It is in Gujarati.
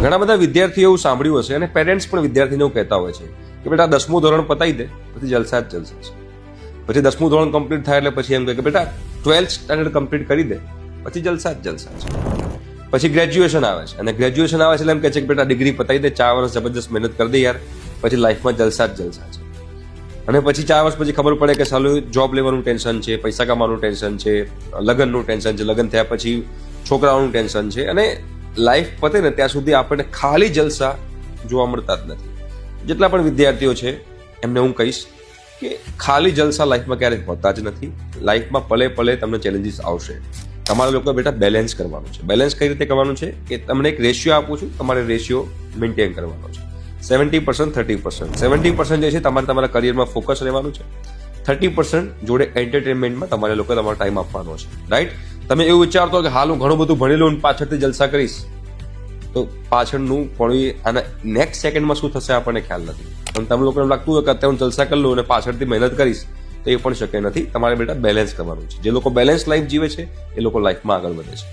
ઘણા બધા વિદ્યાર્થીઓ એવું સાંભળ્યું હશે અને પેરેન્ટ્સ પણ વિદ્યાર્થીને એવું કહેતા હોય છે કે બેટા 10મું ધોરણ પતાવી દે પછી જલસા જ જલસા છે. પછી 10મું ધોરણ કમ્પ્લીટ થાય એટલે પછી એમ કહે કે બેટા 12th સ્ટાન્ડર્ડ કમ્પ્લીટ કરી દે પછી જલસા જ જલસા છે. પછી ગ્રેજ્યુએશન આવે છે અને ગ્રેજ્યુએશન આવે છે એટલે એમ કહે છે કે બેટા ડિગ્રી પતાવી દે, 4 વર્ષ જબરદસ્ત મહેનત કરી દે યાર, પછી લાઈફમાં જલસા જ જલસા છે. અને પછી 4 વર્ષ પછી ખબર પડે કે સાલું જોબ લેવાનું ટેન્શન છે, પૈસા કમાવાનું ટેન્શન છે, લગ્નનું ટેન્શન છે, લગ્ન થયા પછી છોકરાઓનું ટેન્શન છે અને લાઈફ પતે ને ત્યાં સુધી આપણને ખાલી જલસા જોવા મળતા જ નથી. જેટલા પણ વિદ્યાર્થીઓ છે એમને હું કહીશ કે ખાલી જલસા લાઈફમાં ક્યારેક હોતા જ નથી. લાઈફમાં પલે પલે તમને ચેલેન્જીસ આવશે. તમારા લોકો બેટા બેલેન્સ કરવાનું છે. બેલેન્સ કઈ રીતે કરવાનું છે કે તમને એક રેશિયો આપું છું, તમારે રેશિયો મેન્ટેન કરવાનો છે. 70% 30%. 70% જે છે તમારે તમારા કરિયરમાં ફોકસ રહેવાનું છે. 30% જોડે એન્ટરટેનમેન્ટમાં તમારે લોકો તમારો ટાઈમ આપવાનો છે. રાઈટ? તમે એવું વિચારતો કે હાલ હું ઘણું બધું ભણી લઉં પાછળથી જલસા કરીશ, તો પાછળનું પણ આના નેક્સ્ટ સેકન્ડમાં શું થશે આપણને ખ્યાલ નથી. અને તમે લોકોને લાગતું હોય કે અત્યારે હું જલસા કરી લઉં અને પાછળથી મહેનત કરીશ, તો એ પણ શક્ય નથી. તમારે બેટા બેલેન્સ કરવાનું છે. જે લોકો બેલેન્સ લાઈફ જીવે છે એ લોકો લાઈફમાં આગળ વધે છે.